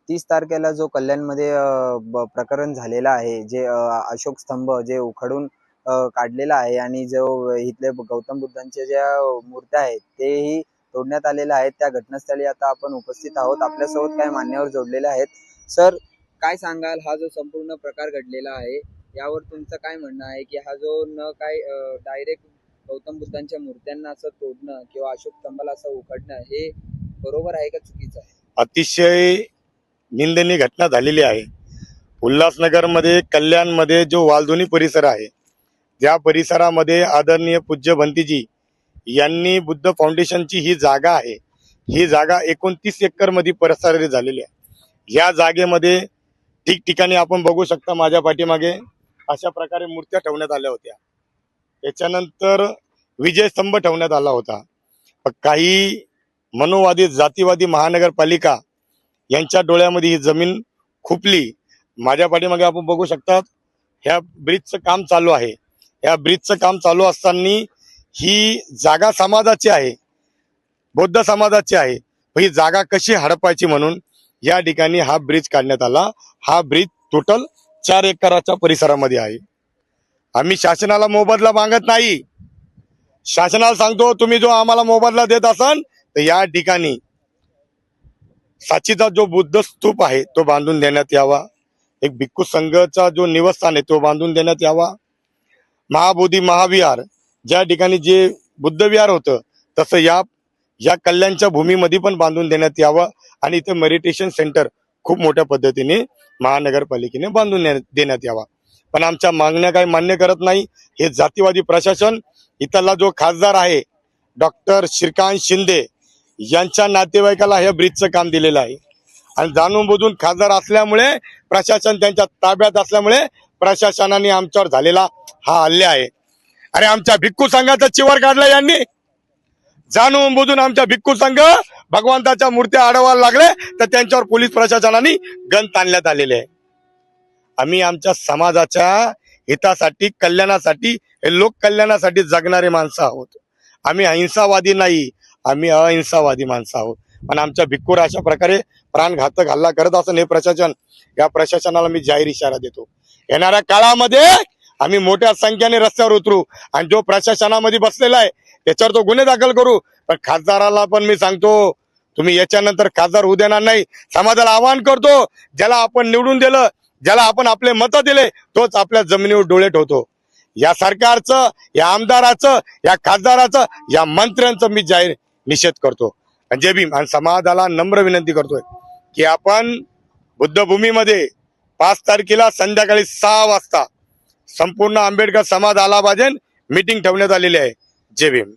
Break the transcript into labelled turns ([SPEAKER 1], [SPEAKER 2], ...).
[SPEAKER 1] 30 तारखेला जो कल्याणमध्ये प्रकरण झालेला आहे, जे अशोक स्तंभ जे उखडून काढलेला आहे आणि जो इथले गौतम बुद्धांच्या ज्या मूर्त्या आहेत तेही तोडण्यात आलेल्या आहेत, त्या घटनास्थळी आता आपण उपस्थित आहोत. आपल्यासोबत काही मान्यवर जोडलेले आहेत. सर, काय सांगाल, हा जो संपूर्ण प्रकार घडलेला आहे यावर तुमचं काय म्हणणं आहे की हा जो न काय डायरेक्ट गौतम बुद्धांच्या मूर्त्यांना असं तोडणं किंवा अशोक स्तंभाला असं उखडणं हे बरोबर आहे का चुकीचं आहे?
[SPEAKER 2] अतिशय निंदनीय घटना झालेली आहे. उल्हासनगरमध्ये कल्याणमध्ये जो वालधुनी परिसर आहे, त्या परिसरामध्ये आदरणीय पूज्य भंतीजी यांनी बुद्ध फाउंडेशनची ही जागा आहे, ही जागा 29 एकर मध्ये प्रसारित झालेली आहे. या जागेमध्ये ठिकठिकाणी आपण बघू शकता, माझ्या पाठीमागे अशा प्रकारे मूर्त्या ठेवण्यात आल्या होत्या. याच्यानंतर विजय स्तंभ ठेवण्यात आला होता. काही मनोवादी जातीवादी महानगरपालिका यांच्या डोळ्यामध्ये ही जमीन खुपली. माझ्या पाठीमागे आपण बघू शकता, ह्या ब्रिजचं काम चालू आहे. या ब्रिजचं काम चालू असताना ही जागा समाजाची आहे, बौद्ध समाजाची आहे. ही जागा कशी हडपायची म्हणून या ठिकाणी हा ब्रिज काढण्यात आला. हा ब्रिज टोटल 4 एकराच्या परिसरामध्ये आहे. आम्ही शासनाला मोबदला मागत नाही. शासनाला सांगतो, तुम्ही जो आम्हाला मोबदला देत असाल तर या ठिकाणी साचीचा जो बुद्ध स्तूप आहे तो बांधून देण्यात यावा. एक भिक्खू संघाचा जो निवासस्थान आहे तो बांधून देण्यात यावा. महाबोधी महाविहार ज्या ठिकाणी जे बुद्ध विहार होतं तसं या कल्याणच्या भूमीमध्ये पण बांधून देण्यात यावं. आणि इथे मेडिटेशन सेंटर खूप मोठ्या पद्धतीने महानगरपालिकेने बांधून देण्यात यावा. पण आमच्या मागण्या काही मान्य करत नाही हे जातीवादी प्रशासन. इथला जो खासदार आहे डॉक्टर श्रीकांत शिंदे यांच्या नातेवाईकाला हे ब्रिजचं काम दिलेलं आहे आणि जाणून बुजून खासदार असल्यामुळे, प्रशासन त्यांच्या ताब्यात असल्यामुळे प्रशासनाने आमच्यावर झालेला हा हल्ले आहे. अरे आमच्या भिक्खू संघाचा चिवर काढला यांनी. जाणून बुजून आमच्या भिक्खू संघ भगवंताच्या मूर्त्या अडवायला लागले तर त्यांच्यावर पोलीस प्रशासनाने गन ताणण्यात आलेले आहे. आम्ही आमच्या समाजाच्या हितासाठी, कल्याणासाठी, लोक कल्याणासाठी जगणारे माणसं आहोत. आम्ही अहिंसावादी नाही, आम्ही अहिंसावादी माणसं आहोत. पण आमच्या भिक्खूवर अशा प्रकारे प्राणघातक हल्ला करत असून हे प्रशासन, या प्रशासनाला मी जाहीर इशारा देतो, येणाऱ्या काळामध्ये आम्ही मोठ्या संख्येने रस्त्यावर उतरू आणि जो प्रशासनामध्ये बसलेला आहे त्याच्यावर तो गुन्हे दाखल करू. पण खासदाराला पण मी सांगतो, तुम्ही याच्यानंतर खासदार होऊ देणार नाही. समाजाला आवाहन करतो, ज्याला आपण निवडून दिलं, ज्याला आपण आपले मतं दिले तोच आपल्या जमिनीवर डोळे ठेवतो. या सरकारचं, या आमदाराचं, या खासदाराचं, या मंत्र्यांचं मी जाहीर निषेध करतो. जय भीम. आणि समाजाला नम्र विनंती करतोय की आपण बुद्धभूमीमध्ये 5 तारखेला संध्याकाळी 6 वाजता संपूर्ण आंबेडकर समाज आला पाहिजे, मीटिंग ठेवण्यात आलेली आहे. जय भीम.